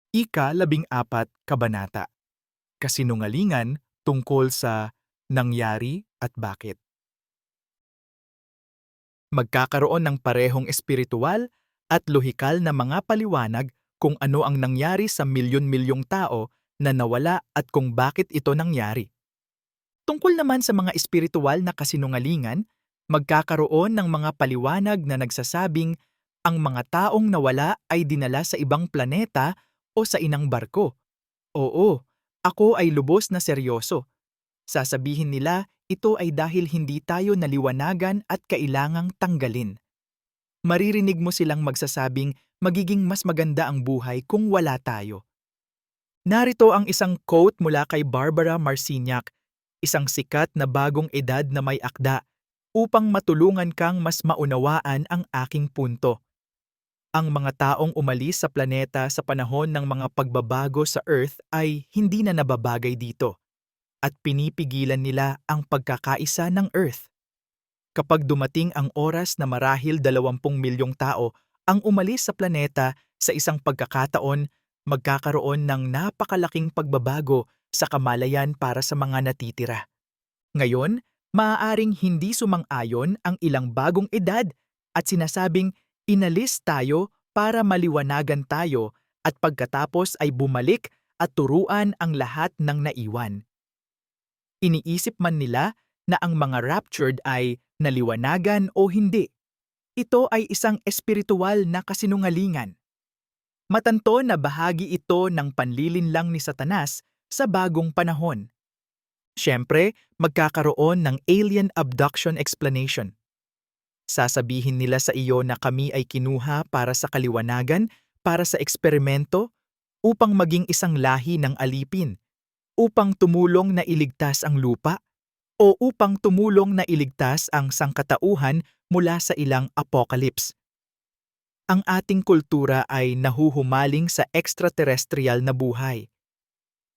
Ika-14 Kabanata. Kasinungalingan tungkol sa nangyari at bakit. Magkakaroon ng parehong espiritual at lohikal na mga paliwanag kung ano ang nangyari sa milyon-milyong tao na nawala at kung bakit ito nangyari. Tungkol naman sa mga espiritual na kasinungalingan, magkakaroon ng mga paliwanag na nagsasabing ang mga taong nawala ay dinala sa ibang planeta o sa inang barko. Oo, ako ay lubos na seryoso. Sasabihin nila ito ay dahil hindi tayo naliwanagan at kailangang tanggalin. Maririnig mo silang magsasabing magiging mas maganda ang buhay kung wala tayo. Narito ang isang quote mula kay Barbara Marciniak, isang sikat na bagong edad na may akda, upang matulungan kang mas maunawaan ang aking punto. Ang mga taong umalis sa planeta sa panahon ng mga pagbabago sa Earth ay hindi na nababagay dito at pinipigilan nila ang pagkakaisa ng Earth. Kapag dumating ang oras na marahil 20 milyong tao ang umalis sa planeta sa isang pagkakataon, magkakaroon ng napakalaking pagbabago sa kamalayan para sa mga natitira. Ngayon, maaaring hindi sumang-ayon ang ilang bagong edad at sinasabing inalis tayo para maliwanagan tayo at pagkatapos ay bumalik at turuan ang lahat ng naiwan. Iniisip man nila na ang mga raptured ay naliwanagan o hindi. Ito ay isang espiritual na kasinungalingan. Matanto na bahagi ito ng panlilinlang ni Satanas sa bagong panahon. Siyempre, magkakaroon ng alien abduction explanation. Sasabihin nila sa iyo na kami ay kinuha para sa kaliwanagan, para sa eksperimento, upang maging isang lahi ng alipin, upang tumulong na iligtas ang lupa, o upang tumulong na iligtas ang sangkatauhan mula sa ilang apocalypse. Ang ating kultura ay nahuhumaling sa extraterrestrial na buhay.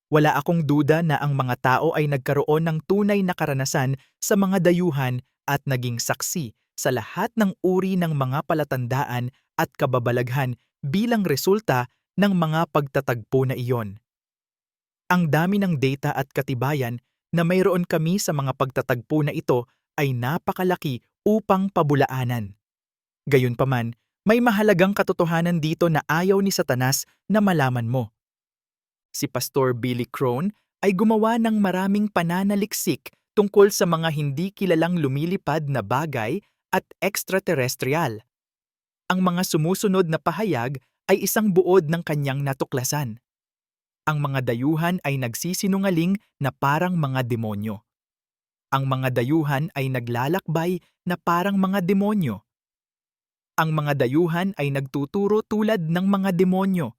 Wala akong duda na ang mga tao ay nagkaroon ng tunay na karanasan sa mga dayuhan at naging saksi sa lahat ng uri ng mga palatandaan at kababalaghan bilang resulta ng mga pagtatagpo na iyon. Ang dami ng data at katibayan na mayroon kami sa mga pagtatagpo na ito ay napakalaki upang pabulaanan. Gayunpaman, may mahalagang katotohanan dito na ayaw ni Satanas na malaman mo. Si Pastor Billy Crone ay gumawa ng maraming pananaliksik tungkol sa mga hindi kilalang lumilipad na bagay at extraterrestrial. Ang mga sumusunod na pahayag ay isang buod ng kanyang natuklasan. Ang mga dayuhan ay nagsisinungaling na parang mga demonyo. Ang mga dayuhan ay naglalakbay na parang mga demonyo. Ang mga dayuhan ay nagtuturo tulad ng mga demonyo.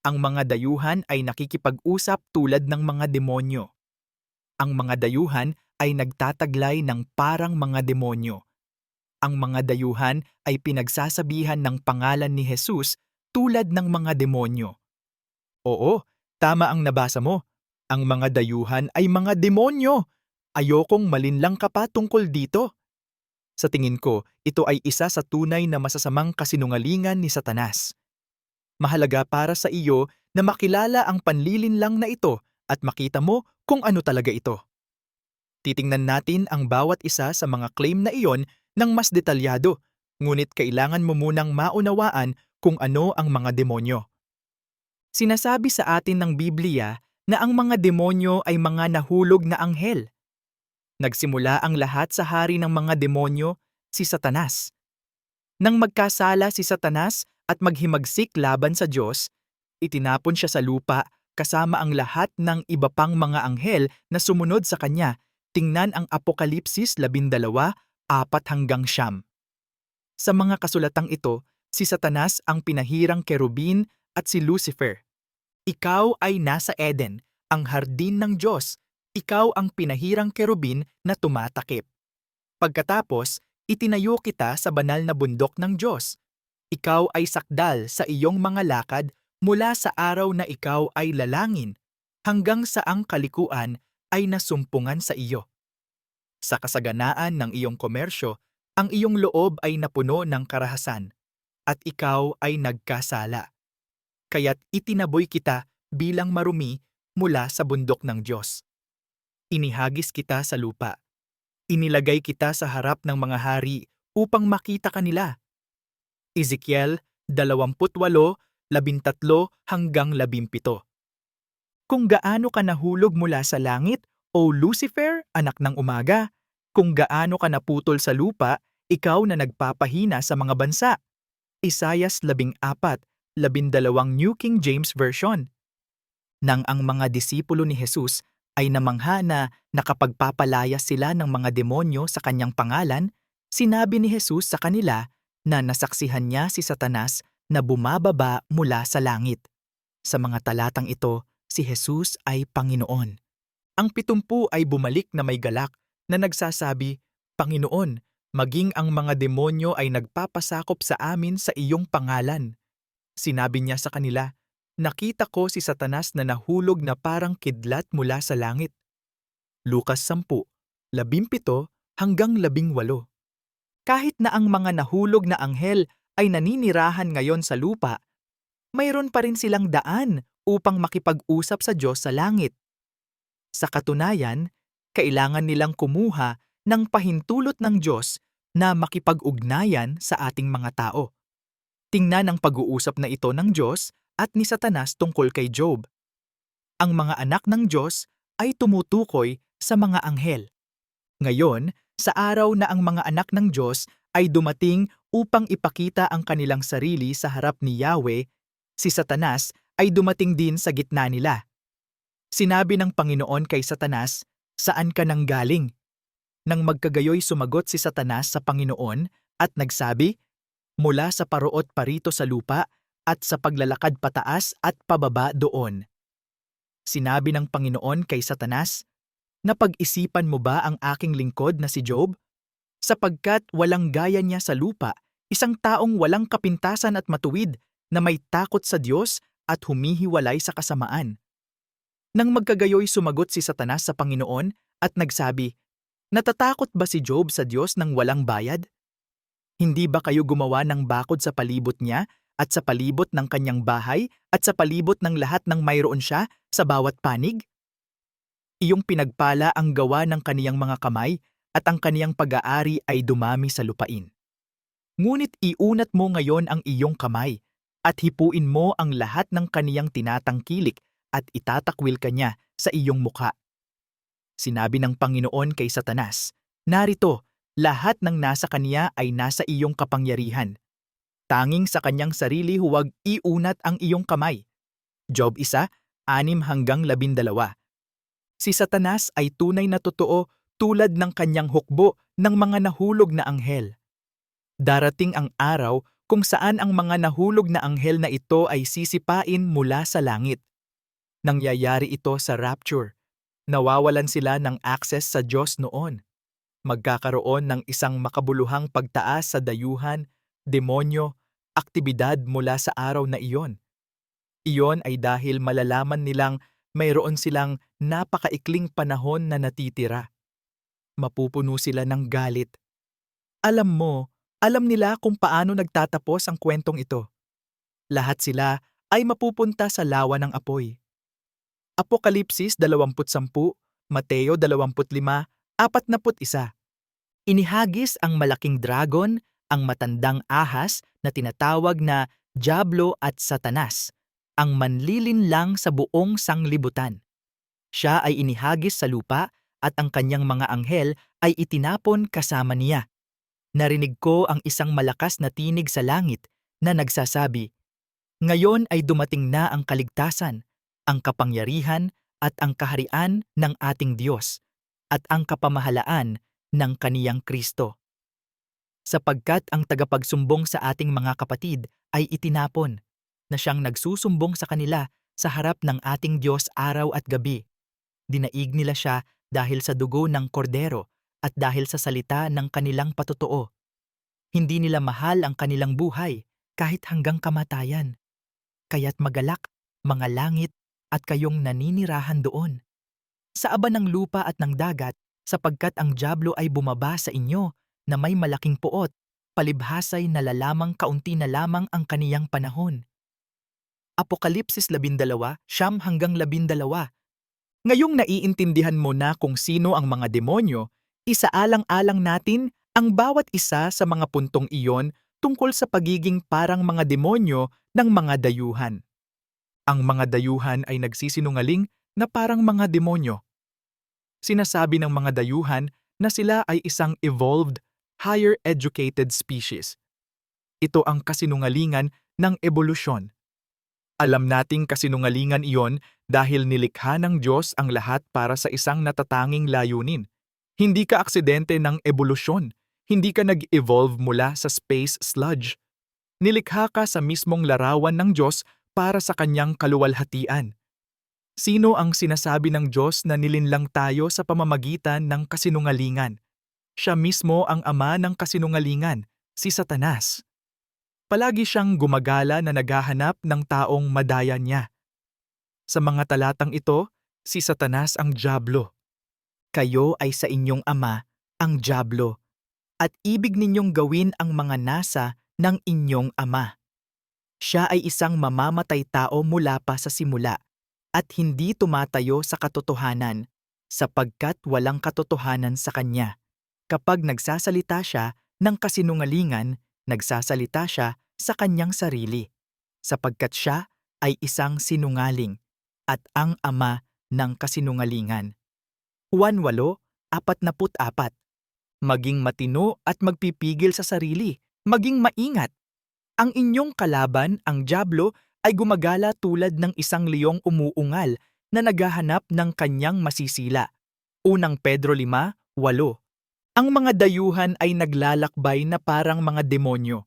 Ang mga dayuhan ay nakikipag-usap tulad ng mga demonyo. Ang mga dayuhan ay nagtataglay ng parang mga demonyo. Ang mga dayuhan ay pinagsasabihan ng pangalan ni Jesus tulad ng mga demonyo. Oo, tama ang nabasa mo. Ang mga dayuhan ay mga demonyo. Ayokong malinlang ka pa tungkol dito. Sa tingin ko, ito ay isa sa tunay na masasamang kasinungalingan ni Satanas. Mahalaga para sa iyo na makilala ang panlilinlang na ito at makita mo kung ano talaga ito. Titingnan natin ang bawat isa sa mga claim na iyon ng mas detalyado, ngunit kailangan mo munang maunawaan kung ano ang mga demonyo. Sinasabi sa atin ng Biblia na ang mga demonyo ay mga nahulog na anghel. Nagsimula ang lahat sa hari ng mga demonyo, si Satanas. Nang magkasala si Satanas at maghimagsik laban sa Diyos, itinapon siya sa lupa kasama ang lahat ng iba pang mga anghel na sumunod sa kanya. Tingnan ang Apokalipsis 12:4-9. Sa mga kasulatang ito, si Satanas ang pinahirang kerubin at si Lucifer. Ikaw ay nasa Eden, ang hardin ng Diyos. Ikaw ang pinahirang kerubin na tumatakip. Pagkatapos, itinayo kita sa banal na bundok ng Diyos. Ikaw ay sakdal sa iyong mga lakad mula sa araw na ikaw ay lalangin hanggang sa ang kalikuan ay nasumpungan sa iyo. Sa kasaganaan ng iyong komersyo, ang iyong loob ay napuno ng karahasan at ikaw ay nagkasala. kaya't itinaboy kita bilang marumi mula sa bundok ng Diyos. Inihagis kita sa lupa. Inilagay kita sa harap ng mga hari upang makita kanila. Ezekiel 28:13-17. Kung gaano ka nahulog mula sa langit, o Lucifer, anak ng umaga, kung gaano ka naputol sa lupa, ikaw na nagpapahina sa mga bansa. Isaias 14:12 New King James Version. Nang ang mga disipulo ni Jesus ay namangha na nakapagpapalaya sila ng mga demonyo sa kanyang pangalan, sinabi ni Jesus sa kanila na nasaksihan niya si Satanas na bumababa mula sa langit. Sa mga talatang ito, si Jesus ay Panginoon. Ang 70 ay bumalik na may galak na nagsasabi, "Panginoon, maging ang mga demonyo ay nagpapasakop sa amin sa iyong pangalan." Sinabi niya sa kanila, "Nakita ko si Satanas na nahulog na parang kidlat mula sa langit." Lucas 10:17-18. Kahit na ang mga nahulog na anghel ay naninirahan ngayon sa lupa, mayroon pa rin silang daan upang makipag-usap sa Diyos sa langit. Sa katunayan, kailangan nilang kumuha ng pahintulot ng Diyos na makipag-ugnayan sa ating mga tao. Tingnan ang pag-uusap na ito ng Diyos at ni Satanas tungkol kay Job. Ang mga anak ng Diyos ay tumutukoy sa mga anghel. Ngayon, sa araw na ang mga anak ng Diyos ay dumating upang ipakita ang kanilang sarili sa harap ni Yahweh, si Satanas ay dumating din sa gitna nila. Sinabi ng Panginoon kay Satanas, "Saan ka nang galing?" Nang magkagayoy sumagot si Satanas sa Panginoon at nagsabi, "Mula sa parot parito sa lupa at sa paglalakad pataas at pababa doon." Sinabi ng Panginoon kay Satanas, "Napag-isipan mo ba ang aking lingkod na si Job? Sapagkat walang gaya niya sa lupa, isang taong walang kapintasan at matuwid na may takot sa Diyos at humihiwalay sa kasamaan." Nang magkagayoy sumagot si Satanas sa Panginoon at nagsabi, "Natatakot ba si Job sa Diyos ng walang bayad? Hindi ba kayo gumawa ng bakod sa palibot niya at sa palibot ng kanyang bahay at sa palibot ng lahat ng mayroon siya sa bawat panig? Iyong pinagpala ang gawa ng kaniyang mga kamay at ang kaniyang pag-aari ay dumami sa lupain. Ngunit iunat mo ngayon ang iyong kamay at hipuin mo ang lahat ng kaniyang tinatangkilik at itatakwil ka niya sa iyong mukha." Sinabi ng Panginoon kay Satanas, "Narito, lahat ng nasa kaniya ay nasa iyong kapangyarihan. Tanging sa kanyang sarili huwag iunat ang iyong kamay." Job 1:6-12. Si Satanas ay tunay na totoo tulad ng kanyang hukbo ng mga nahulog na anghel. Darating ang araw kung saan ang mga nahulog na anghel na ito ay sisipain mula sa langit. Nangyayari ito sa rapture. Nawawalan sila ng access sa Diyos noon. Magkakaroon ng isang makabuluhang pagtaas sa dayuhan, demonyo, aktibidad mula sa araw na iyon. Iyon ay dahil malalaman nilang mayroon silang napakaikling panahon na natitira. Mapupuno sila ng galit. Alam nila kung paano nagtatapos ang kwentong ito. Lahat sila ay mapupunta sa lawa ng apoy. Apokalipsis 20:10, Mateo 25:41. Inihagis ang malaking dragon, ang matandang ahas na tinatawag na Diablo at Satanas, ang manlilinlang sa buong sanglibutan. Siya ay inihagis sa lupa at ang kanyang mga anghel ay itinapon kasama niya. Narinig ko ang isang malakas na tinig sa langit na nagsasabi, "Ngayon ay dumating na ang kaligtasan, ang kapangyarihan at ang kaharian ng ating Diyos, at ang kapamahalaan ng kaniyang Kristo. Sapagkat ang tagapagsumbong sa ating mga kapatid ay itinapon, na siyang nagsusumbong sa kanila sa harap ng ating Diyos araw at gabi. Dinaig nila siya dahil sa dugo ng kordero at dahil sa salita ng kanilang patotoo. Hindi nila mahal ang kanilang buhay kahit hanggang kamatayan. Kaya't magalak, mga langit, at kayong naninirahan doon sa aba ng lupa at ng dagat, sapagkat ang dyablo ay bumaba sa inyo na may malaking puot, palibhasay na lalamang kaunti na lamang ang kaniyang panahon." Apokalipsis 12:9-12. Ngayong naiintindihan mo na kung sino ang mga demonyo, isaalang-alang natin ang bawat isa sa mga puntong iyon tungkol sa pagiging parang mga demonyo ng mga dayuhan. Ang mga dayuhan ay nagsisinungaling na parang mga demonyo. Sinasabi ng mga dayuhan na sila ay isang evolved, higher educated species. Ito ang kasinungalingan ng ebolusyon. Alam nating kasinungalingan iyon dahil nilikha ng Diyos ang lahat para sa isang natatanging layunin. Hindi ka aksidente ng ebolusyon. Hindi ka nag-evolve mula sa space sludge. Nilikha ka sa mismong larawan ng Diyos para sa kanyang kaluwalhatian. Sino ang sinasabi ng Diyos na nilinlang tayo sa pamamagitan ng kasinungalingan? Siya mismo ang ama ng kasinungalingan, si Satanas. Palagi siyang gumagala na naghahanap ng taong madaya niya. Sa mga talatang ito, si Satanas ang dyablo. Kayo ay sa inyong ama, ang dyablo, at ibig ninyong gawin ang mga nasa ng inyong ama. Siya ay isang mamamatay tao mula pa sa simula, at hindi tumatayo sa katotohanan, sapagkat walang katotohanan sa kanya. Kapag nagsasalita siya ng kasinungalingan, nagsasalita siya sa kanyang sarili, sapagkat siya ay isang sinungaling at ang ama ng kasinungalingan. Juan 8:44. Maging matino at magpipigil sa sarili, maging maingat. Ang inyong kalaban, ang dyablo, ay gumagala tulad ng isang leyong umuungal na naghahanap ng kanyang masisila. Unang Pedro 5:8. Ang mga dayuhan ay naglalakbay na parang mga demonyo.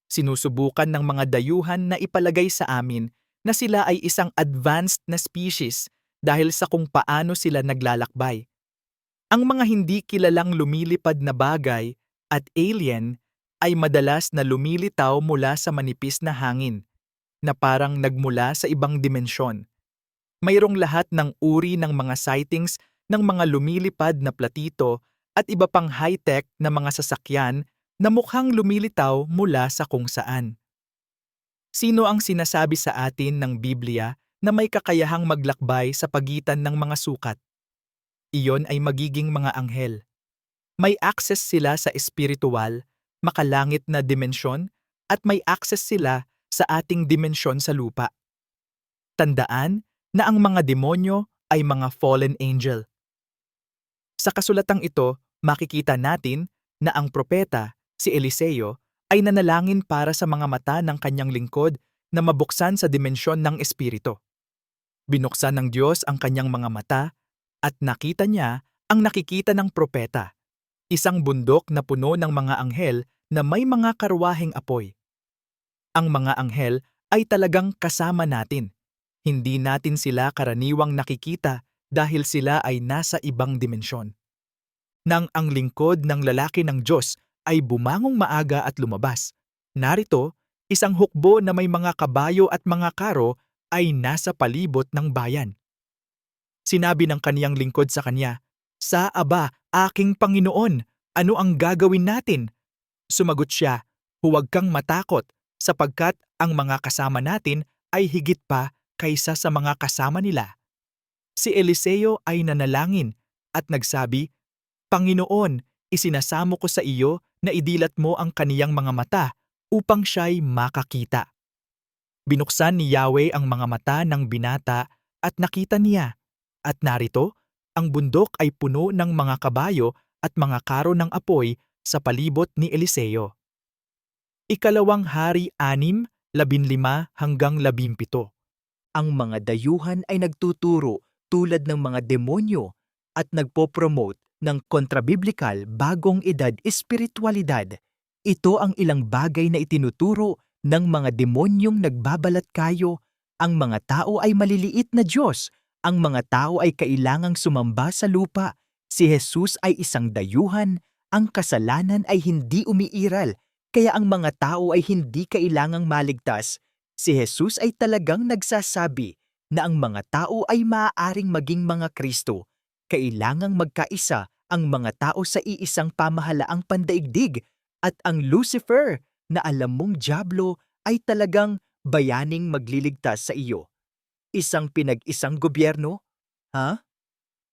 Sinusubukan ng mga dayuhan na ipalagay sa amin na sila ay isang advanced na species dahil sa kung paano sila naglalakbay. Ang mga hindi kilalang lumilipad na bagay at alien ay madalas na lumilitaw mula sa manipis na hangin, na parang nagmula sa ibang dimensyon. Mayroong lahat ng uri ng mga sightings ng mga lumilipad na platito at iba pang high-tech na mga sasakyan na mukhang lumilitaw mula sa kung saan. Sino ang sinasabi sa atin ng Biblia na may kakayahang maglakbay sa pagitan ng mga sukat? Iyon ay magiging mga anghel. May access sila sa espiritual, makalangit na dimensyon, at may access sila sa ating dimensyon sa lupa. Tandaan na ang mga demonyo ay mga fallen angel. Sa kasulatang ito, makikita natin na ang propeta, si Eliseo, ay nanalangin para sa mga mata ng kanyang lingkod na mabuksan sa dimensyon ng espiritu. Binuksan ng Diyos ang kanyang mga mata at nakita niya ang nakikita ng propeta, isang bundok na puno ng mga anghel na may mga karwaheng apoy. Ang mga anghel ay talagang kasama natin. Hindi natin sila karaniwang nakikita dahil sila ay nasa ibang dimensyon. Nang ang lingkod ng lalaki ng Diyos ay bumangong maaga at lumabas, narito, isang hukbo na may mga kabayo at mga karo ay nasa palibot ng bayan. Sinabi ng kaniyang lingkod sa kanya, "Sa aba, aking Panginoon, ano ang gagawin natin?" Sumagot siya, "Huwag kang matakot, sapagkat ang mga kasama natin ay higit pa kaysa sa mga kasama nila." Si Eliseo ay nanalangin at nagsabi, "Panginoon, isinasamo ko sa iyo na idilat mo ang kaniyang mga mata upang siya'y makakita." Binuksan ni Yahweh ang mga mata ng binata at nakita niya, at narito, ang bundok ay puno ng mga kabayo at mga karo ng apoy sa palibot ni Eliseo. Ikalawang Hari 6:15-17. Ang mga dayuhan ay nagtuturo tulad ng mga demonyo at nagpo-promote ng kontrabiblikal bagong edad espiritualidad. Ito ang ilang bagay na itinuturo ng mga demonyong nagbabalat kayo. Ang mga tao ay maliliit na Diyos. Ang mga tao ay kailangang sumamba sa lupa. Si Jesus ay isang dayuhan. Ang kasalanan ay hindi umiiral, kaya ang mga tao ay hindi kailangang maligtas. Si Jesus ay talagang nagsasabi na ang mga tao ay maaaring maging mga Kristo. Kailangang magkaisa ang mga tao sa iisang pamahalaang pandaigdig, at ang Lucifer na alam mong dyablo ay talagang bayaning magliligtas sa iyo? Isang pinag-isang gobyerno? Ha?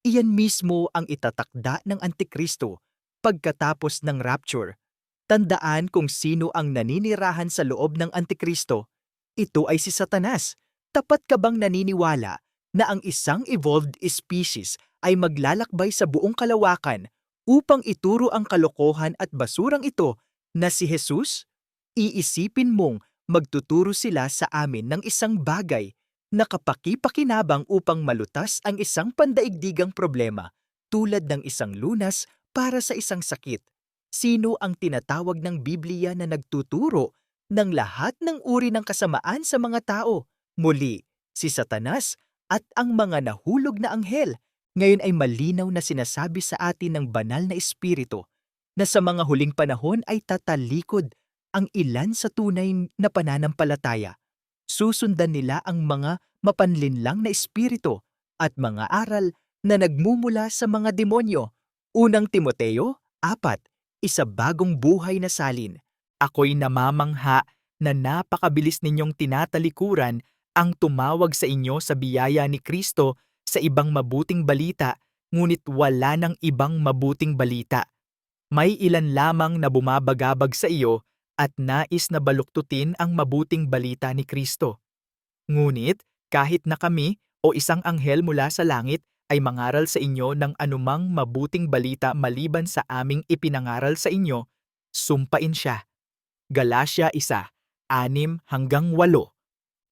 Iyan mismo ang itatakda ng Antikristo pagkatapos ng rapture. Tandaan kung sino ang naninirahan sa loob ng Antikristo. Ito ay si Satanas. Tapat ka bang naniniwala na ang isang evolved species ay maglalakbay sa buong kalawakan upang ituro ang kalokohan at basurang ito na si Jesus? Iisipin mong magtuturo sila sa amin ng isang bagay na kapaki-pakinabang upang malutas ang isang pandaigdigang problema tulad ng isang lunas para sa isang sakit. Sino ang tinatawag ng Biblia na nagtuturo ng lahat ng uri ng kasamaan sa mga tao? Muli, si Satanas at ang mga nahulog na anghel. Ngayon ay malinaw na sinasabi sa atin ng banal na espiritu na sa mga huling panahon ay tatalikod ang ilan sa tunay na pananampalataya. Susundan nila ang mga mapanlinlang na espiritu at mga aral na nagmumula sa mga demonyo. Unang Timoteo 4, isa bagong buhay na salin. Ako'y namamangha na napakabilis ninyong tinatalikuran ang tumawag sa inyo sa biyaya ni Kristo sa ibang mabuting balita, ngunit wala ng ibang mabuting balita. May ilan lamang na bumabagabag sa iyo at nais na baluktutin ang mabuting balita ni Kristo. Ngunit kahit na kami o isang anghel mula sa langit ay mangaral sa inyo ng anumang mabuting balita maliban sa aming ipinangaral sa inyo, sumpain siya. Galatia 1:6-8.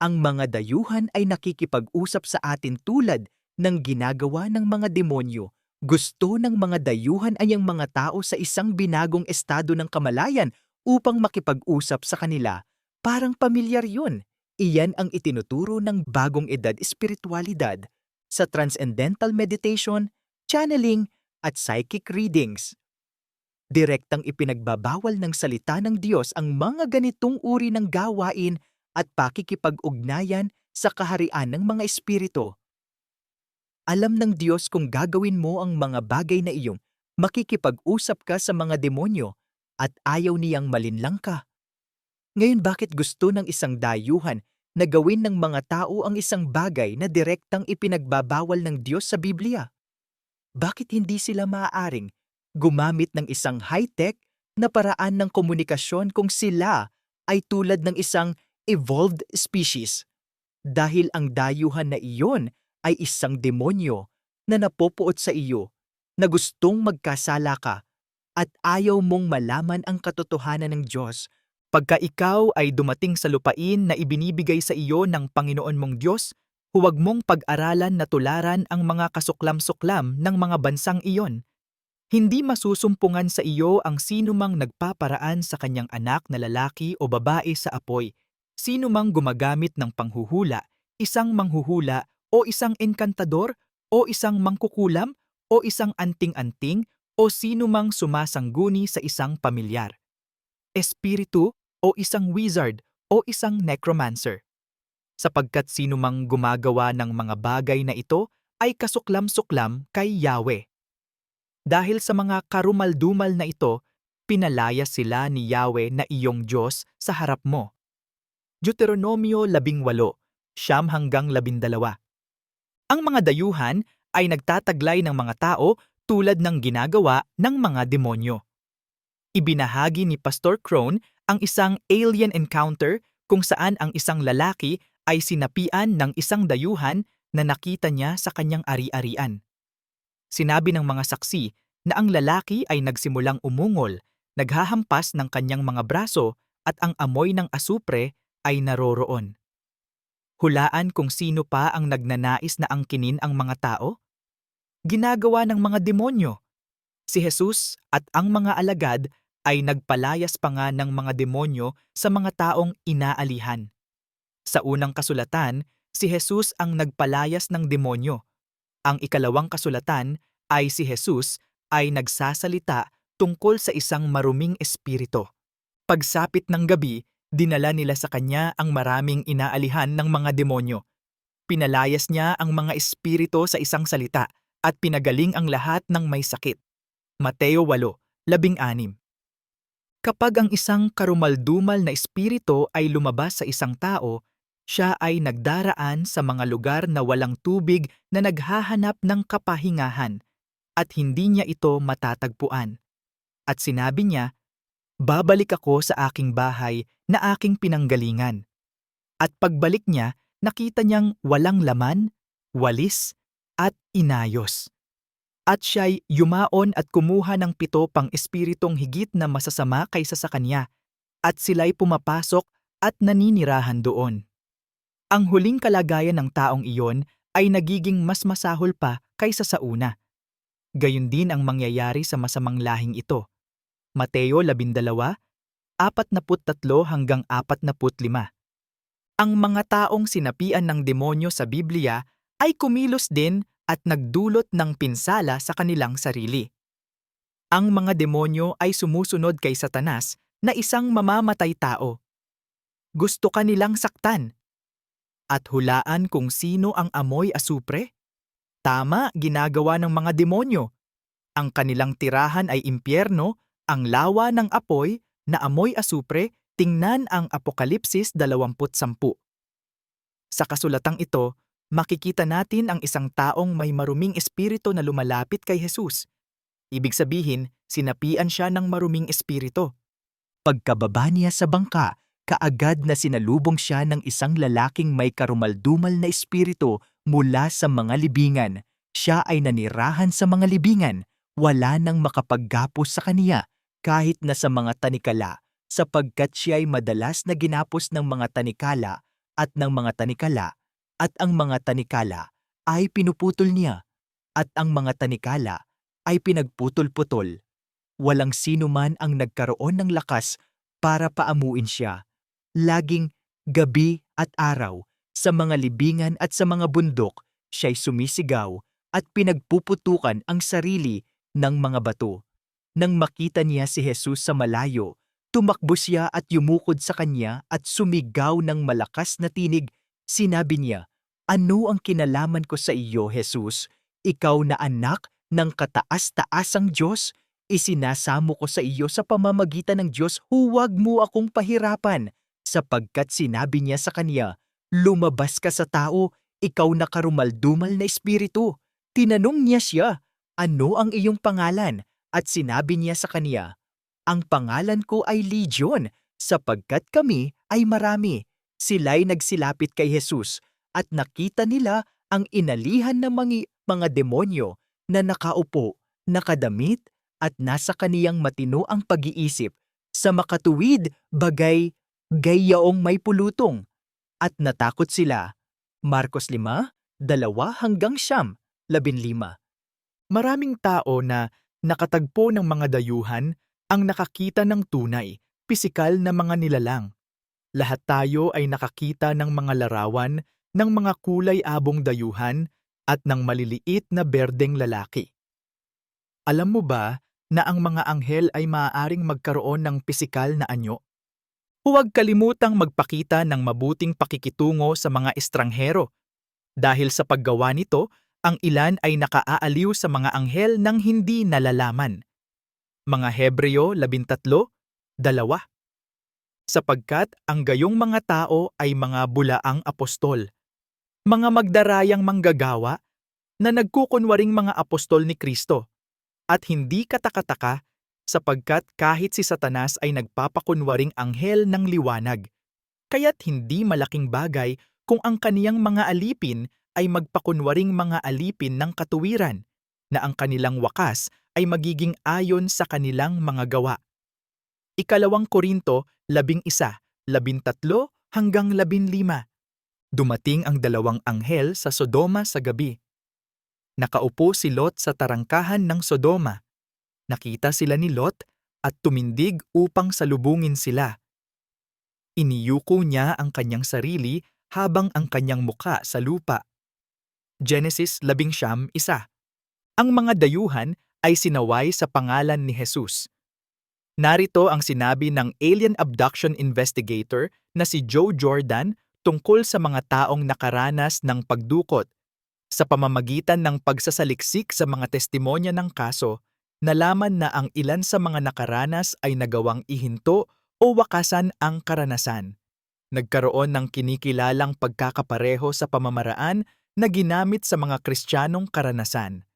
Ang mga dayuhan ay nakikipag-usap sa atin tulad ng ginagawa ng mga demonyo. Gusto ng mga dayuhan ay ang mga tao sa isang binagong estado ng kamalayan upang makipag-usap sa kanila. Parang pamilyar yun. Iyan ang itinuturo ng bagong edad espiritualidad sa transcendental meditation, channeling, at psychic readings. Direktang ipinagbabawal ng salita ng Diyos ang mga ganitong uri ng gawain at pakikipag-ugnayan sa kaharian ng mga espiritu. Alam ng Diyos kung gagawin mo ang mga bagay na iyong makikipag-usap ka sa mga demonyo at ayaw niyang malinlang ka. Ngayon bakit gusto ng isang dayuhan na gawin ng mga tao ang isang bagay na direktang ipinagbabawal ng Diyos sa Biblia? Bakit hindi sila maaaring gumamit ng isang high-tech na paraan ng komunikasyon kung sila ay tulad ng isang evolved species? Dahil ang dayuhan na iyon ay isang demonyo na napopuot sa iyo, na gustong magkasala ka at ayaw mong malaman ang katotohanan ng Diyos. Pagka ikaw ay dumating sa lupain na ibinibigay sa iyo ng Panginoon mong Diyos, huwag mong pag-aralan na tularan ang mga kasuklam-suklam ng mga bansang iyon. Hindi masusumpungan sa iyo ang sinumang nagpaparaan sa kanyang anak na lalaki o babae sa apoy, sinumang gumagamit ng panghuhula, isang manghuhula o isang enkantador o isang mangkukulam o isang anting-anting o sinumang sumasangguni sa isang pamilyar, espiritu o isang wizard o isang necromancer. Sapagkat sinumang gumagawa ng mga bagay na ito ay kasuklam-suklam kay Yahweh. Dahil sa mga karumaldumal na ito, pinalaya sila ni Yahweh na iyong Diyos sa harap mo. Deuteronomio 18:9-12. Ang mga dayuhan ay nagtataglay ng mga tao tulad ng ginagawa ng mga demonyo. Ibinahagi ni Pastor Crone ang isang alien encounter kung saan ang isang lalaki ay sinapian ng isang dayuhan na nakita niya sa kanyang ari-arian. Sinabi ng mga saksi na ang lalaki ay nagsimulang umungol, naghahampas ng kanyang mga braso at ang amoy ng asupre ay naroroon. Hulaan kung sino pa ang nagnanais na angkinin ang mga tao? Ginagawa ng mga demonyo. Si Jesus at ang mga alagad ay nagpalayas pa nga ng mga demonyo sa mga taong inaalihan. Sa unang kasulatan, si Jesus ang nagpalayas ng demonyo. Ang ikalawang kasulatan ay si Jesus ay nagsasalita tungkol sa isang maruming espiritu. Pagsapit ng gabi, dinala nila sa kanya ang maraming inaalihan ng mga demonyo. Pinalayas niya ang mga espiritu sa isang salita at pinagaling ang lahat ng may sakit. Mateo 8:16. Kapag ang isang karumaldumal na espiritu ay lumabas sa isang tao, siya ay nagdaraan sa mga lugar na walang tubig na naghahanap ng kapahingahan at hindi niya ito matatagpuan. At sinabi niya, "Babalik ako sa aking bahay na aking pinanggalingan." At pagbalik niya, nakita niyang walang laman, walis, at inayos. At siya'y yumaon at kumuha ng 7 pang espiritong higit na masasama kaysa sa kanya, at sila'y pumapasok at naninirahan doon. Ang huling kalagayan ng taong iyon ay nagiging mas masahol pa kaysa sa una. Gayon din ang mangyayari sa masamang lahing ito. Mateo 12:43-45. Ang mga taong sinapian ng demonyo sa Biblia ay kumilos din at nagdulot ng pinsala sa kanilang sarili. Ang mga demonyo ay sumusunod kay Satanas na isang mamamatay tao. Gusto kanilang saktan at hulaan kung sino ang amoy asupre. Tama, ginagawa ng mga demonyo. Ang kanilang tirahan ay impyerno, ang lawa ng apoy na amoy asupre. Tingnan ang Apokalipsis 20:10. Sa kasulatang ito, makikita natin ang isang taong may maruming espiritu na lumalapit kay Jesus. Ibig sabihin, sinapian siya ng maruming espiritu. Pagkababa niya sa bangka, kaagad na sinalubong siya ng isang lalaking may karumaldumal na espiritu mula sa mga libingan. Siya ay nanirahan sa mga libingan, wala nang makapaggapos sa kaniya kahit na sa mga tanikala, sapagkat siya ay madalas na ginapos ng mga tanikala at ng mga tanikala, at ang mga tanikala ay pinuputol niya, at ang mga tanikala ay pinagputol-putol. Walang sino man ang nagkaroon ng lakas para paamuin siya. Laging gabi at araw, sa mga libingan at sa mga bundok, siya'y sumisigaw at pinagpuputukan ang sarili ng mga bato. Nang makita niya si Jesus sa malayo, tumakbo siya at yumukod sa kanya at sumigaw ng malakas na tinig. Sinabi niya, "Ano ang kinalaman ko sa iyo, Jesus? Ikaw na anak ng kataas-taasang Diyos? Isinasamo ko sa iyo sa pamamagitan ng Diyos, huwag mo akong pahirapan." Sapagkat sinabi niya sa kanya, "Lumabas ka sa tao, ikaw na karumaldumal na espiritu." Tinanong niya siya, "Ano ang iyong pangalan?" At sinabi niya sa kanya, "Ang pangalan ko ay Legion, sapagkat kami ay marami." Sila'y nagsilapit kay Jesus at nakita nila ang inalihan ng mga demonyo na nakaupo, nakadamit, at nasa kaniyang matino ang pag-iisip. Sa makatuwid, bagay gayaong may pulutong. At natakot sila. Marcos 5:2-15. Maraming tao na nakatagpo ng mga dayuhan ang nakakita ng tunay, pisikal na mga nilalang. Lahat tayo ay nakakita ng mga larawan ng mga kulay-abong dayuhan at ng maliliit na berdeng lalaki. Alam mo ba na ang mga anghel ay maaaring magkaroon ng pisikal na anyo? Huwag kalimutang magpakita ng mabuting pakikitungo sa mga estranghero. Dahil sa paggawa nito, ang ilan ay nakaaaliw sa mga anghel ng hindi nalalaman. Mga Hebreo 13:2. Sapagkat ang gayong mga tao ay mga bulaang apostol, mga magdarayang manggagawa na nagkukunwaring mga apostol ni Kristo, at hindi katakataka sapagkat kahit si Satanas ay nagpapakunwaring anghel ng liwanag, kaya't hindi malaking bagay kung ang kaniyang mga alipin ay magpakunwaring mga alipin ng katuwiran, na ang kanilang wakas ay magiging ayon sa kanilang mga gawa. 2 Korinto 11:13-15. Dumating ang 2 anghel sa Sodoma sa gabi. Nakaupo si Lot sa tarangkahan ng Sodoma. Nakita sila ni Lot at tumindig upang salubungin sila. Iniyuko niya ang kanyang sarili habang ang kanyang muka sa lupa. Genesis 19:1. Ang mga dayuhan ay sinaway sa pangalan ni Jesus. Narito ang sinabi ng alien abduction investigator na si Joe Jordan tungkol sa mga taong nakaranas ng pagdukot sa pamamagitan ng pagsasaliksik sa mga testimonya ng kaso nalaman na ang ilan sa mga nakaranas ay nagawang ihinto o wakasan ang karanasan. Nagkaroon ng kinikilalang pagkakapareho sa pamamaraan na ginamit sa mga Kristiyanong karanasan.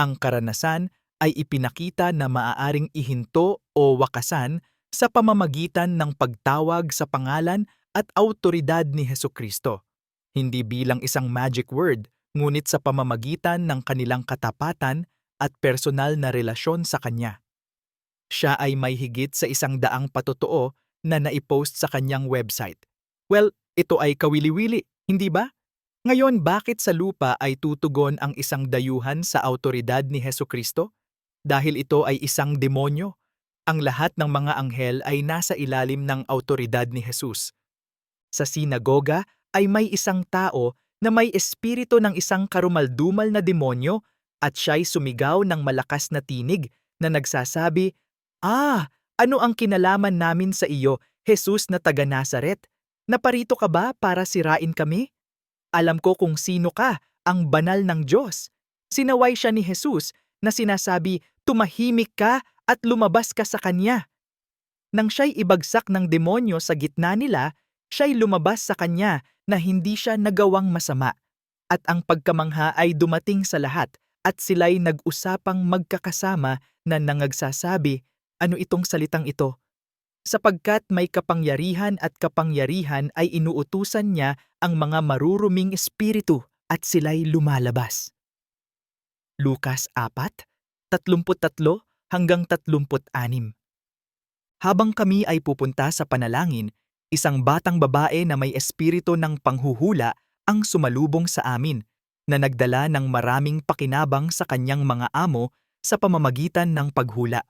Ang karanasan ay ipinakita na maaaring ihinto o wakasan sa pamamagitan ng pagtawag sa pangalan at awtoridad ni Hesukristo, hindi bilang isang magic word, ngunit sa pamamagitan ng kanilang katapatan at personal na relasyon sa Kanya. Siya ay may higit sa 100 patotoo na naipost sa kanyang website. Well, ito ay kawili-wili, hindi ba? Ngayon, bakit sa lupa ay tutugon ang isang dayuhan sa awtoridad ni Hesukristo? Dahil ito ay isang demonyo. Ang lahat ng mga anghel ay nasa ilalim ng awtoridad ni Jesus. Sa sinagoga ay may isang tao na may espiritu ng isang karumaldumal na demonyo at siya'y sumigaw ng malakas na tinig na nagsasabi, ano ang kinalaman namin sa iyo, Jesus na taga Nazaret? Naparito ka ba para sirain kami? Alam ko kung sino ka, ang banal ng Diyos. Sinaway siya ni Jesus na sinasabi, tumahimik ka at lumabas ka sa kanya. Nang siya'y ibagsak ng demonyo sa gitna nila, siya'y lumabas sa kanya na hindi siya nagawang masama. At ang pagkamangha ay dumating sa lahat at sila'y nag-usapang magkakasama na nangagsasabi, ano itong salitang ito? Sapagkat may kapangyarihan at kapangyarihan ay inuutusan niya ang mga maruruming espiritu at sila'y lumalabas. Lukas 4:33 hanggang 36. Habang kami ay pupunta sa panalangin, isang batang babae na may espiritu ng panghuhula ang sumalubong sa amin na nagdala ng maraming pakinabang sa kanyang mga amo sa pamamagitan ng paghula.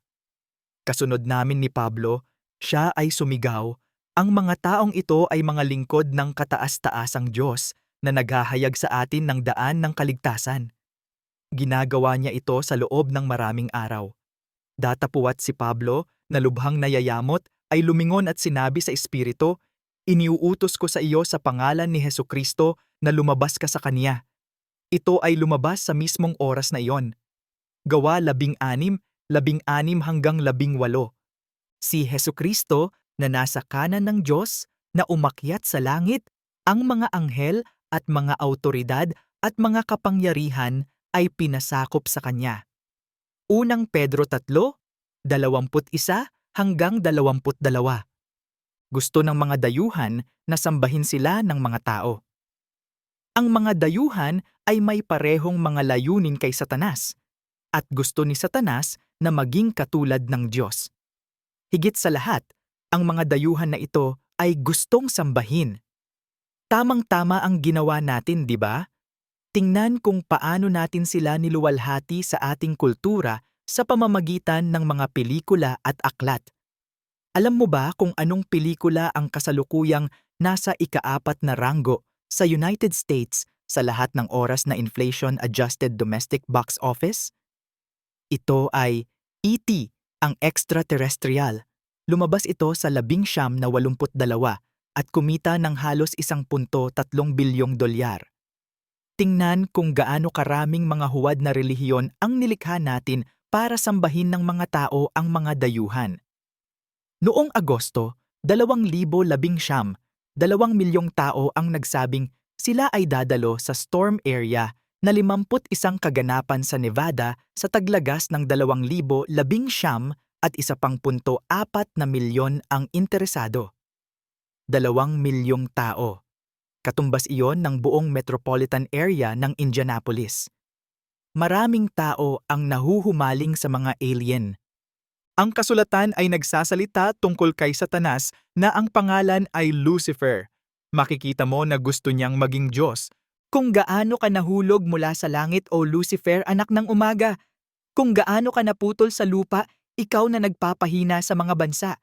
Kasunod namin ni Pablo, siya ay sumigaw, ang mga taong ito ay mga lingkod ng kataas-taasang Diyos na naghahayag sa atin ng daan ng kaligtasan. Ginagawa niya ito sa loob ng maraming araw. Datapuwat si Pablo, na lubhang nayayamot, ay lumingon at sinabi sa espiritu, iniuutos ko sa iyo sa pangalan ni Hesukristo na lumabas ka sa kanya. Ito ay lumabas sa mismong oras na iyon. Gawa 16, 16 hanggang 18. Si Hesukristo na nasa kanan ng Diyos na umakyat sa langit, ang mga anghel at mga awtoridad at mga kapangyarihan ay pinasakop sa kanya. Unang Pedro 3:21 hanggang 22. Gusto ng mga dayuhan na sambahin sila ng mga tao. Ang mga dayuhan ay may parehong mga layunin kay Satanas, at gusto ni Satanas na maging katulad ng Diyos. Higit sa lahat, ang mga dayuhan na ito ay gustong sambahin. Tamang-tama ang ginawa natin, di ba? Tingnan kung paano natin sila niluwalhati sa ating kultura sa pamamagitan ng mga pelikula at aklat. Alam mo ba kung anong pelikula ang kasalukuyang nasa ika-4 na ranggo sa United States sa lahat ng oras na inflation-adjusted domestic box office? Ito ay E.T., ang extraterrestrial. Lumabas ito sa 1982 at kumita ng halos $1.3 bilyong. Tingnan kung gaano karaming mga huwad na relihiyon ang nilikha natin para sambahin ng mga tao ang mga dayuhan. Noong Agosto 2019, 2 milyong tao ang nagsabing sila ay dadalo sa storm area na 51 kaganapan sa Nevada sa taglagas ng 2019 at 1.4 na milyon ang interesado. 2 milyong tao. Katumbas iyon ng buong metropolitan area ng Indianapolis. Maraming tao ang nahuhumaling sa mga alien. Ang kasulatan ay nagsasalita tungkol kay Satanas na ang pangalan ay Lucifer. Makikita mo na gusto niyang maging Diyos. Kung gaano ka nahulog mula sa langit o Lucifer, anak ng umaga. Kung gaano ka naputol sa lupa, ikaw na nagpapahina sa mga bansa.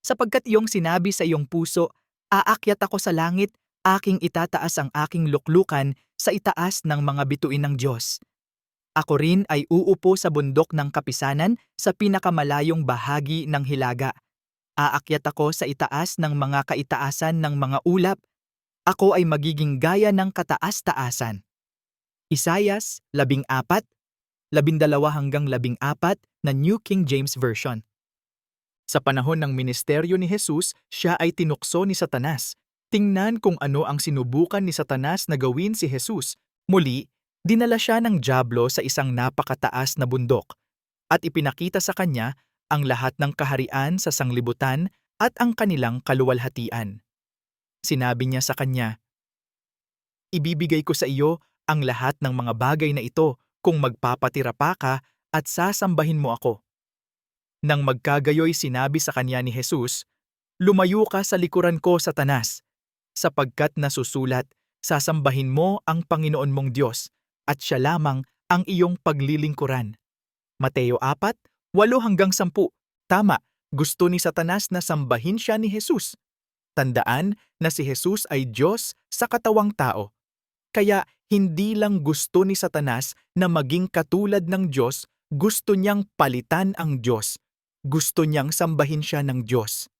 Sapagkat iyong sinabi sa iyong puso, aakyat ako sa langit, aking itataas ang aking luklukan sa itaas ng mga bituin ng Diyos. Ako rin ay uupo sa bundok ng kapisanan sa pinakamalayong bahagi ng hilaga. Aakyat ako sa itaas ng mga kaitaasan ng mga ulap. Ako ay magiging gaya ng kataas-taasan. Isayas 14:15 12-14 na New King James Version. Sa panahon ng ministeryo ni Jesus, siya ay tinukso ni Satanas. Tingnan kung ano ang sinubukan ni Satanas na gawin si Jesus. Muli, dinala siya ng dyablo sa isang napakataas na bundok at ipinakita sa kanya ang lahat ng kaharian sa sanglibutan at ang kanilang kaluwalhatian. Sinabi niya sa kanya, "Ibibigay ko sa iyo ang lahat ng mga bagay na ito kung magpapatira pa ka at sasambahin mo ako." Nang magkagayoy sinabi sa kanya ni Jesus, "Lumayo ka sa likuran ko, Satanas, sapagkat nasusulat, sasambahin mo ang Panginoon mong Diyos at siya lamang ang iyong paglilingkuran." Mateo 4:8-10. Tama, gusto ni Satanas na sambahin siya ni Jesus. Tandaan na si Jesus ay Diyos sa katawang tao. Kaya hindi lang gusto ni Satanas na maging katulad ng Diyos, gusto niyang palitan ang Diyos. Gusto niyang sambahin siya ng Diyos.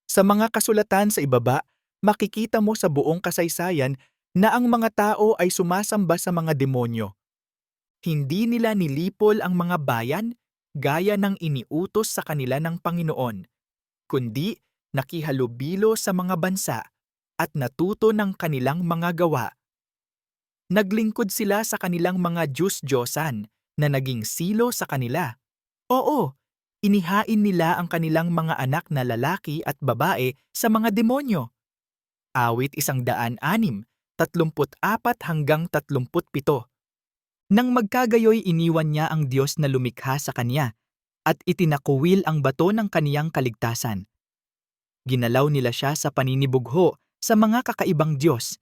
Sa mga kasulatan sa ibaba, makikita mo sa buong kasaysayan na ang mga tao ay sumasamba sa mga demonyo. Hindi nila nilipol ang mga bayan gaya ng iniutos sa kanila ng Panginoon, kundi nakihalubilo sa mga bansa at natuto ng kanilang mga gawa. Naglingkod sila sa kanilang mga Diyos-Diyosan na naging silo sa kanila. Oo, inihain nila ang kanilang mga anak na lalaki at babae sa mga demonyo. Awit 106:34-37. Nang magkagayoy iniwan niya ang Diyos na lumikha sa kanya at itinakuwil ang bato ng kaniyang kaligtasan. Ginalaw nila siya sa paninibugho sa mga kakaibang Diyos.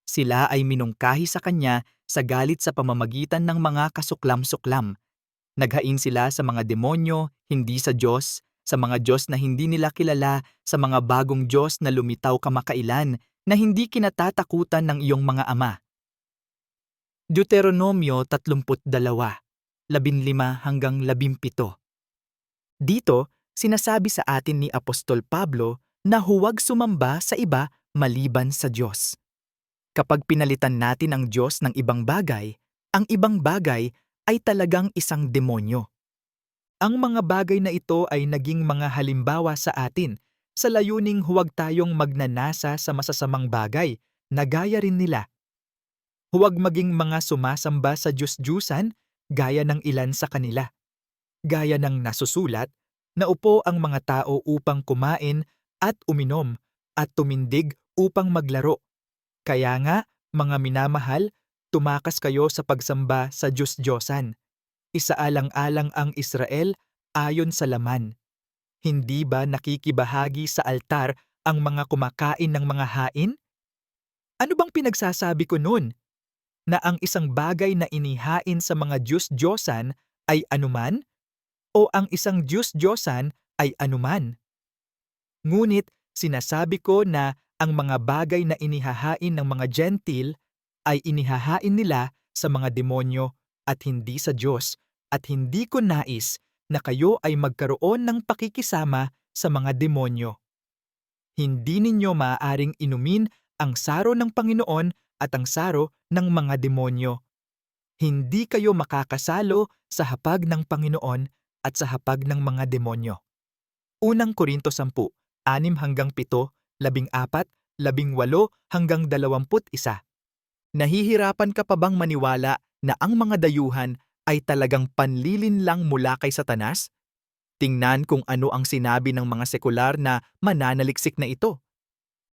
Sila ay minungkahi sa kanya sa galit sa pamamagitan ng mga kasuklam-suklam. Naghain sila sa mga demonyo, hindi sa Diyos, sa mga Diyos na hindi nila kilala, sa mga bagong Diyos na lumitaw kamakailan na hindi kinatatakutan ng iyong mga ama. Deuteronomio 32:15-17. Dito, sinasabi sa atin ni Apostol Pablo na huwag sumamba sa iba maliban sa Diyos. Kapag pinalitan natin ang Diyos ng ibang bagay, ang ibang bagay ay talagang isang demonyo. Ang mga bagay na ito ay naging mga halimbawa sa atin sa layuning huwag tayong magnanasa sa masasamang bagay na gaya rin nila. Huwag maging mga sumasamba sa Diyos-Diyusan gaya ng ilan sa kanila. Gaya ng nasusulat, naupo ang mga tao upang kumain at uminom at tumindig upang maglaro. Kaya nga, mga minamahal, tumakas kayo sa pagsamba sa Diyos-Diyosan. Isaalang-alang ang Israel ayon sa laman. Hindi ba nakikibahagi sa altar ang mga kumakain ng mga hain? Ano bang pinagsasabi ko nun? Na ang isang bagay na inihain sa mga Diyos-Diyosan ay anuman? O ang isang Diyos-Diyosan ay anuman? Ngunit sinasabi ko na ang mga bagay na inihahain ng mga Gentil ay inihahain nila sa mga demonyo at hindi sa Diyos, at hindi ko nais na kayo ay magkaroon ng pakikisama sa mga demonyo. Hindi ninyo maaaring inumin ang saro ng Panginoon at ang saro ng mga demonyo. Hindi kayo makakasalo sa hapag ng Panginoon at sa hapag ng mga demonyo. Unang Korinto 10:6-7, 14-18-21. Nahihirapan ka pa bang maniwala na ang mga dayuhan ay talagang panlilin lang mula kay Satanas? Tingnan kung ano ang sinabi ng mga sekular na mananaliksik na ito.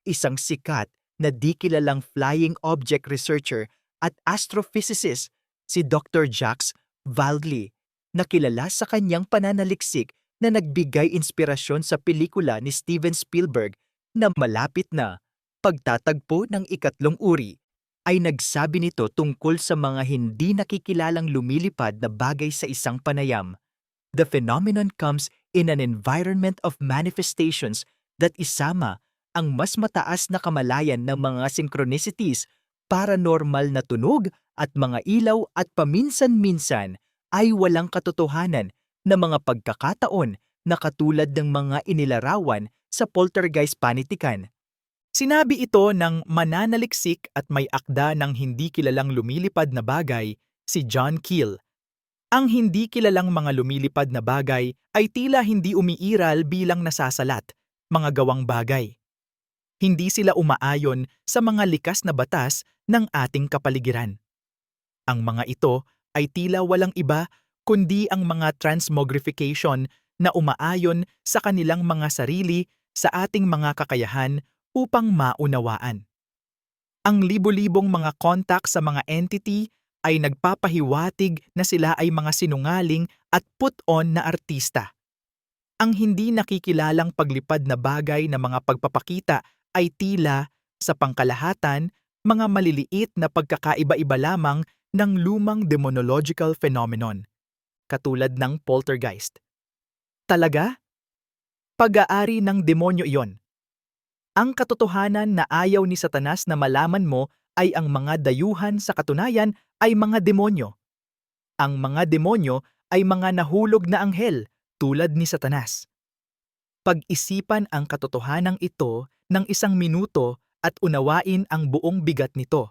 Isang sikat na di kilalang flying object researcher at astrophysicist, si Dr. Jacques Vallée, na kilala sa kanyang pananaliksik na nagbigay inspirasyon sa pelikula ni Steven Spielberg na malapit na Pagtatagpo ng Ikatlong Uri, ay nagsabi nito tungkol sa mga hindi nakikilalang lumilipad na bagay sa isang panayam. The phenomenon comes in an environment of manifestations that isama ang mas mataas na kamalayan ng mga synchronicities, paranormal na tunog at mga ilaw, at paminsan-minsan ay walang katotohanan na mga pagkakataon na katulad ng mga inilarawan sa poltergeist panitikan. Sinabi ito ng mananaliksik at may akda ng hindi kilalang lumilipad na bagay, si John Keel. Ang hindi kilalang mga lumilipad na bagay ay tila hindi umiiral bilang nasasalat, mga gawang bagay. Hindi sila umaayon sa mga likas na batas ng ating kapaligiran. Ang mga ito ay tila walang iba kundi ang mga transmogrification na umaayon sa kanilang mga sarili sa ating mga kakayahan upang maunawaan. Ang libo-libong mga kontak sa mga entity ay nagpapahiwatig na sila ay mga sinungaling at put-on na artista. Ang hindi nakikilalang paglipad na bagay na mga pagpapakita ay tila, sa pangkalahatan, mga maliliit na pagkakaiba-iba lamang ng lumang demonological phenomenon, katulad ng poltergeist. Talaga? Pag-aari ng demonyo iyon. Ang katotohanan na ayaw ni Satanas na malaman mo ay ang mga dayuhan sa katunayan ay mga demonyo. Ang mga demonyo ay mga nahulog na anghel tulad ni Satanas. Pag-isipan ang katotohanang ito ng 1 minuto at unawain ang buong bigat nito.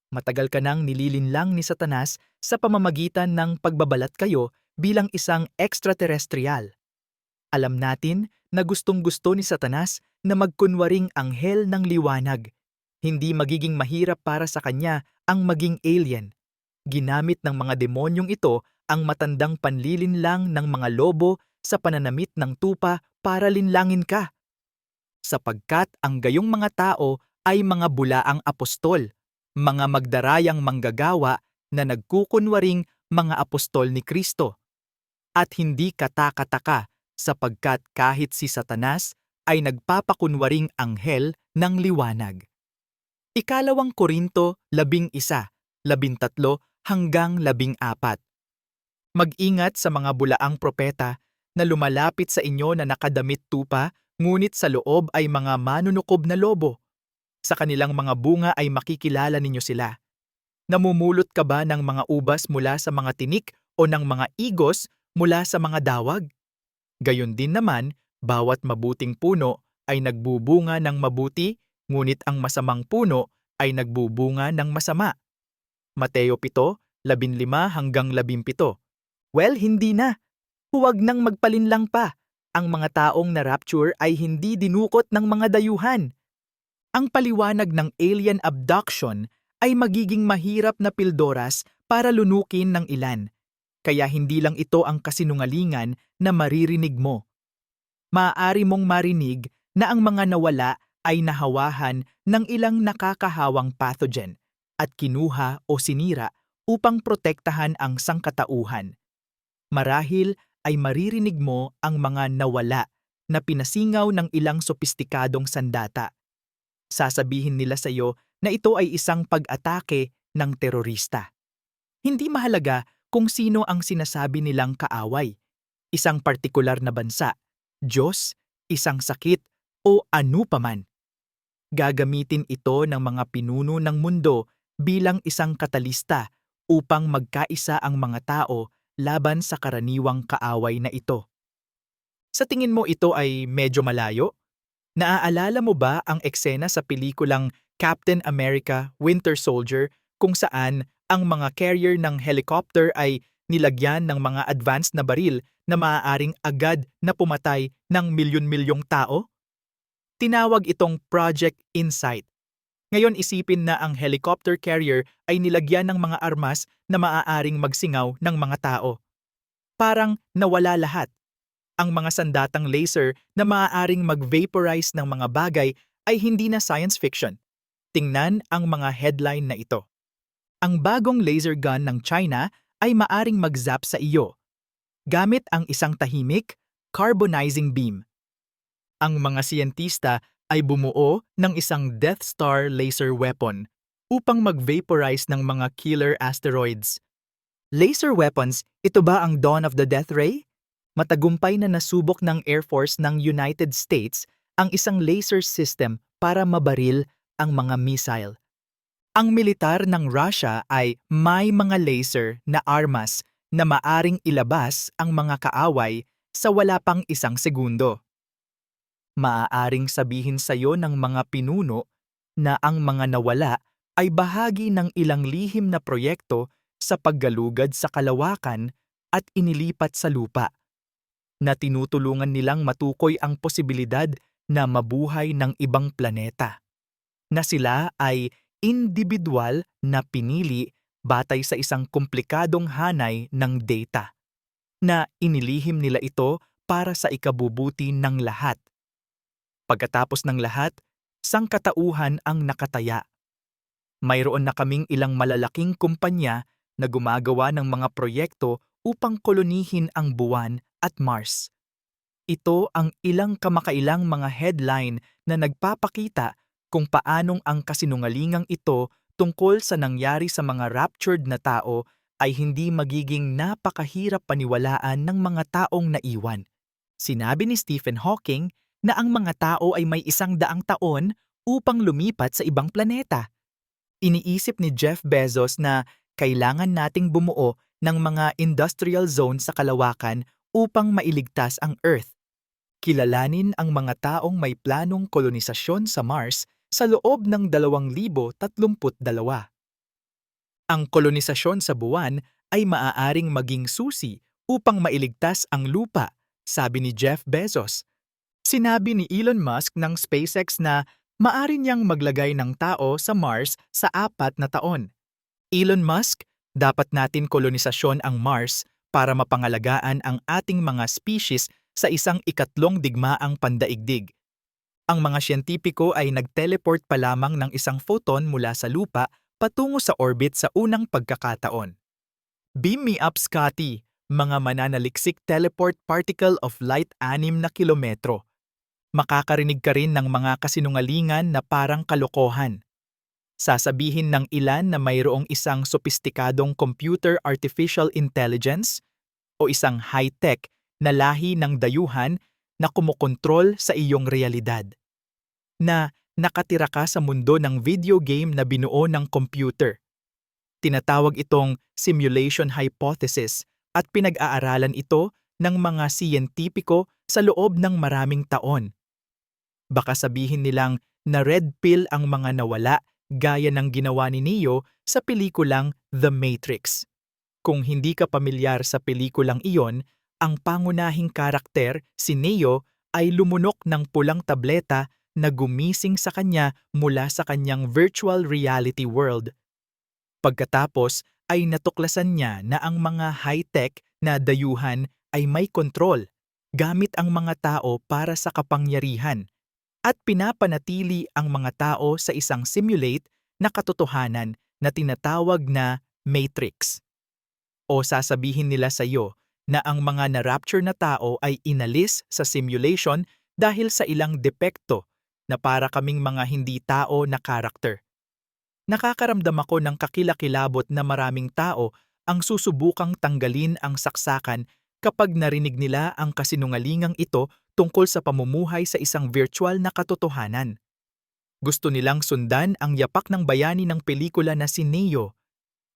Matagal ka nang nililinlang ni Satanas sa pamamagitan ng pagbabalat kayo bilang isang extraterrestrial. Alam natin na gustong-gusto ni Satanas na magkunwaring anghel ng liwanag. Hindi magiging mahirap para sa kanya ang maging alien. Ginamit ng mga demonyong ito ang matandang panlilinlang ng mga lobo sa pananamit ng tupa para linlangin ka. Sapagkat ang gayong mga tao ay mga bulaang apostol, mga magdarayang manggagawa na nagkukunwaring mga apostol ni Kristo. At hindi katakataka sapagkat kahit si Satanas ay nagpapakunwaring anghel ng liwanag. 2 Korinto 11:13-14. Mag-ingat sa mga bulaang propeta na lumalapit sa inyo na nakadamit tupa, ngunit sa loob ay mga manunukob na lobo. Sa kanilang mga bunga ay makikilala ninyo sila. Namumulot ka ba ng mga ubas mula sa mga tinik o ng mga igos mula sa mga dawag? Gayon din naman, bawat mabuting puno ay nagbubunga ng mabuti, ngunit ang masamang puno ay nagbubunga ng masama. Mateo 7:15-17. Well, hindi na. Huwag nang magpalinlang pa. Ang mga taong na-rapture ay hindi dinukot ng mga dayuhan. Ang paliwanag ng alien abduction ay magiging mahirap na pildoras para lunukin ng ilan. Kaya hindi lang ito ang kasinungalingan na maririnig mo. Maaari mong marinig na ang mga nawala ay nahawahan ng ilang nakakahawang pathogen at kinuha o sinira upang protektahan ang sangkatauhan. Marahil ay maririnig mo ang mga nawala na pinasingaw ng ilang sopistikadong sandata. Sasabihin nila sa iyo na ito ay isang pag-atake ng terorista. Hindi mahalaga kung sino ang sinasabi nilang kaaway, isang partikular na bansa, Diyos, isang sakit, o ano paman. Gagamitin ito ng mga pinuno ng mundo bilang isang katalista upang magkaisa ang mga tao laban sa karaniwang kaaway na ito. Sa tingin mo ito ay medyo malayo? Naaalala mo ba ang eksena sa pelikulang Captain America: Winter Soldier kung saan ang mga carrier ng helicopter ay nilagyan ng mga advanced na baril na maaaring agad na pumatay ng milyon-milyong tao? Tinawag itong Project Insight. Ngayon isipin na ang helicopter carrier ay nilagyan ng mga armas na maaaring magsingaw ng mga tao. Parang nawala lahat. Ang mga sandatang laser na maaaring mag-vaporize ng mga bagay ay hindi na science fiction. Tingnan ang mga headline na ito. Ang bagong laser gun ng China ay maaring mag-zap sa iyo gamit ang isang tahimik, carbonizing beam. Ang mga siyentista ay bumuo ng isang Death Star laser weapon upang mag-vaporize ng mga killer asteroids. Laser weapons, ito ba ang dawn of the death ray? Matagumpay na nasubok ng Air Force ng United States ang isang laser system para mabaril ang mga missile. Ang militar ng Russia ay may mga laser na armas na maaring ilabas ang mga kaaway sa wala pang 1 segundo. Maaaring sabihin sa iyo ng mga pinuno na ang mga nawala ay bahagi ng ilang lihim na proyekto sa paggalugad sa kalawakan at inilipat sa lupa, na tinutulungan nilang matukoy ang posibilidad na mabuhay ng ibang planeta, na sila ay individual na pinili batay sa isang komplikadong hanay ng data, na inilihim nila ito para sa ikabubuti ng lahat. Pagkatapos ng lahat, sangkatauhan ang nakataya. Mayroon na kaming ilang malalaking kumpanya na gumagawa ng mga proyekto upang kolonihin ang buwan at Mars. Ito ang ilang kamakailang mga headline na nagpapakita kung paanong ang kasinungalingang ito tungkol sa nangyari sa mga raptured na tao ay hindi magiging napakahirap paniwalaan ng mga taong naiwan. Sinabi ni Stephen Hawking na ang mga tao ay may 100 taon upang lumipat sa ibang planeta. Iniisip ni Jeff Bezos na kailangan nating bumuo ng mga industrial zone sa kalawakan upang mailigtas ang Earth. Kilalanin ang mga taong may planong kolonisasyon sa Mars sa loob ng 2032. Ang kolonisasyon sa buwan ay maaaring maging susi upang mailigtas ang lupa, sabi ni Jeff Bezos. Sinabi ni Elon Musk ng SpaceX na maaari niyang maglagay ng tao sa Mars sa 4 na taon. Elon Musk, dapat natin kolonisasyon ang Mars para mapangalagaan ang ating mga species sa isang ikatlong digmaang pandaigdig. Ang mga siyentipiko ay nag-teleport pa lamang ng isang photon mula sa lupa patungo sa orbit sa unang pagkakataon. Beam me up, Scotty, mga mananaliksik teleport particle of light 6 na kilometro. Makakarinig ka rin ng mga kasinungalingan na parang kalokohan. Sasabihin ng ilan na mayroong isang sopistikadong computer artificial intelligence o isang high-tech na lahi ng dayuhan na kumokontrol sa iyong realidad. Na nakatira ka sa mundo ng video game na binuo ng computer. Tinatawag itong simulation hypothesis at pinag-aaralan ito ng mga siyentipiko sa loob ng maraming taon. Baka sabihin nilang na red pill ang mga nawala gaya ng ginawa ni Neo sa pelikulang The Matrix. Kung hindi ka pamilyar sa pelikulang iyon, ang pangunahing karakter, si Neo, ay lumunok ng pulang tableta na gumising sa kanya mula sa kanyang virtual reality world. Pagkatapos ay natuklasan niya na ang mga high-tech na dayuhan ay may kontrol gamit ang mga tao para sa kapangyarihan at pinapanatili ang mga tao sa isang simulate na katotohanan na tinatawag na Matrix. O sasabihin nila sa iyo na ang mga na-rapture na tao ay inalis sa simulation dahil sa ilang depekto na para kaming mga hindi tao na karakter. Nakakaramdam ako ng kakilakilabot na maraming tao ang susubukang tanggalin ang saksakan kapag narinig nila ang kasinungalingang ito tungkol sa pamumuhay sa isang virtual na katotohanan. Gusto nilang sundan ang yapak ng bayani ng pelikula na si Neo.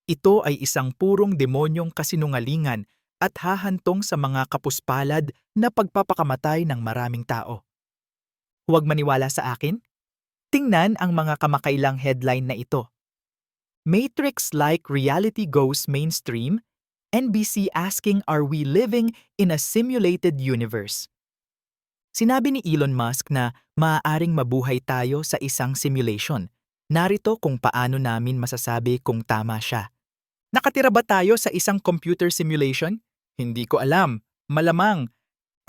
Ito ay isang purong demonyong kasinungalingan at hahantong sa mga kapuspalad na pagpapakamatay ng maraming tao. Huwag maniwala sa akin? Tingnan ang mga kamakailang headline na ito. Matrix-like reality goes mainstream, NBC asking are we living in a simulated universe? Sinabi ni Elon Musk na maaaring mabuhay tayo sa isang simulation. Narito kung paano namin masasabi kung tama siya. Nakatira ba tayo sa isang computer simulation? Hindi ko alam. Malamang.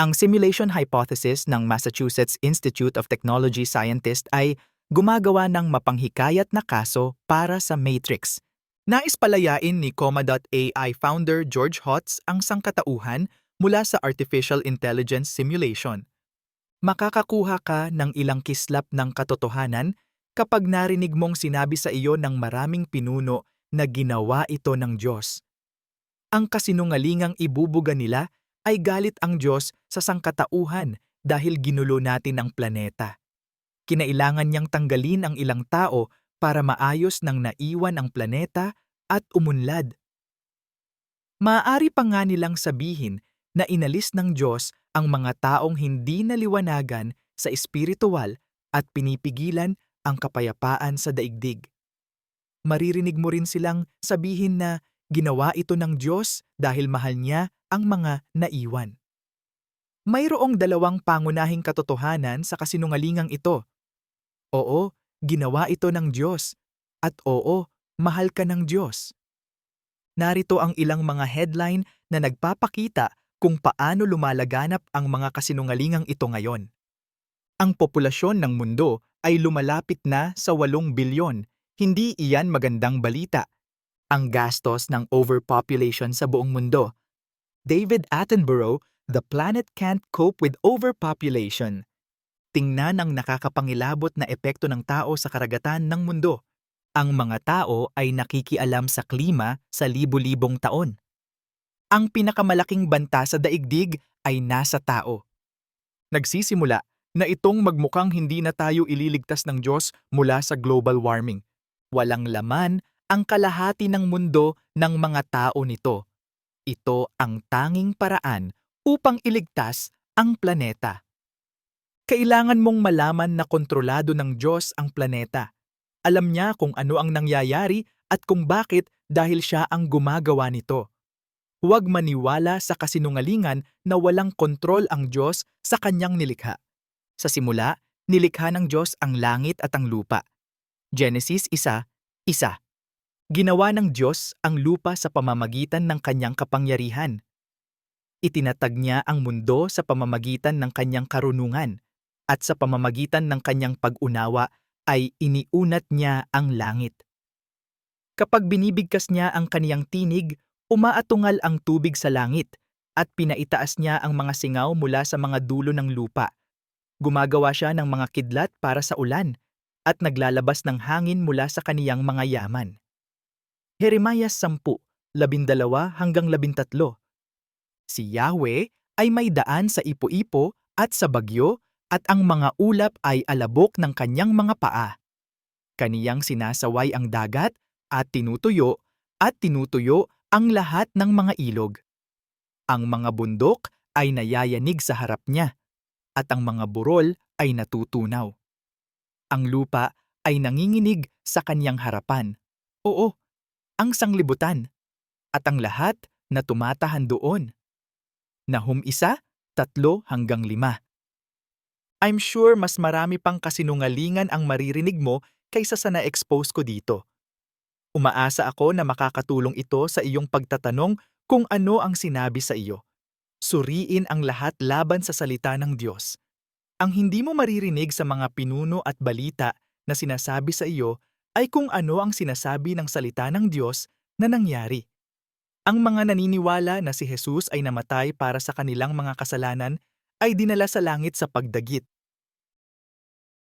Ang simulation hypothesis ng Massachusetts Institute of Technology scientist ay gumagawa ng mapanghikayat na kaso para sa Matrix. Nais palayain ni Comma.ai founder George Hotz ang sangkatauhan mula sa artificial intelligence simulation. Makakakuha ka ng ilang kislap ng katotohanan kapag narinig mong sinabi sa iyo ng maraming pinuno na ginawa ito ng Diyos. Ang kasinungalingang ibubuga nila ay galit ang Diyos sa sangkatauhan dahil ginulo natin ang planeta. Kinailangan niyang tanggalin ang ilang tao para maayos ng naiwan ang planeta at umunlad. Maaari pa nga nilang sabihin na inalis ng Diyos ang mga taong hindi naliwanagan sa espiritual at pinipigilan ang kapayapaan sa daigdig. Maririnig mo rin silang sabihin na Ginawa ito ng Diyos dahil mahal niya ang mga naiwan. Mayroong dalawang pangunahing katotohanan sa kasinungalingang ito. Oo, ginawa ito ng Diyos. At oo, mahal ka ng Diyos. Narito ang ilang mga headline na nagpapakita kung paano lumalaganap ang mga kasinungalingang ito ngayon. Ang populasyon ng mundo ay lumalapit na sa 8 bilyon. Hindi iyan magandang balita. Ang gastos ng overpopulation sa buong mundo. David Attenborough, The Planet Can't Cope with Overpopulation. Tingnan ang nakakapangilabot na epekto ng tao sa karagatan ng mundo. Ang mga tao ay nakikialam sa klima sa libu-libong taon. Ang pinakamalaking banta sa daigdig ay nasa tao. Nagsisimula na itong magmukhang hindi na tayo ililigtas ng Diyos mula sa global warming. Walang laman ang kalahati ng mundo ng mga tao nito. Ito ang tanging paraan upang iligtas ang planeta. Kailangan mong malaman na kontrolado ng Diyos ang planeta. Alam niya kung ano ang nangyayari at kung bakit dahil siya ang gumagawa nito. Huwag maniwala sa kasinungalingan na walang kontrol ang Diyos sa kanyang nilikha. Sa simula, nilikha ng Diyos ang langit at ang lupa. Genesis 1:1. Ginawa ng Diyos ang lupa sa pamamagitan ng kanyang kapangyarihan. Itinatag niya ang mundo sa pamamagitan ng kanyang karunungan, at sa pamamagitan ng kanyang pag-unawa ay iniunat niya ang langit. Kapag binibigkas niya ang kaniyang tinig, umaatungal ang tubig sa langit, at pinaitaas niya ang mga singaw mula sa mga dulo ng lupa. Gumagawa siya ng mga kidlat para sa ulan, at naglalabas ng hangin mula sa kaniyang mga yaman. Jeremias 10:12-13. Si Yahweh ay may daan sa ipo-ipo at sa bagyo, at ang mga ulap ay alabok ng kanyang mga paa. Kaniyang sinasaway ang dagat at tinutuyo ang lahat ng mga ilog. Ang mga bundok ay nayayanig sa harap niya, at ang mga burol ay natutunaw. Ang lupa ay nanginginig sa kaniyang harapan. Oo, ang sanglibutan, at ang lahat na tumatahan doon. Nahum 1:3-5. I'm sure mas marami pang kasinungalingan ang maririnig mo kaysa sa na-expose ko dito. Umaasa ako na makakatulong ito sa iyong pagtatanong kung ano ang sinabi sa iyo. Suriin ang lahat laban sa salita ng Diyos. Ang hindi mo maririnig sa mga pinuno at balita na sinasabi sa iyo ay kung ano ang sinasabi ng salita ng Diyos na nangyari. Ang mga naniniwala na si Jesus ay namatay para sa kanilang mga kasalanan ay dinala sa langit sa pagdagit.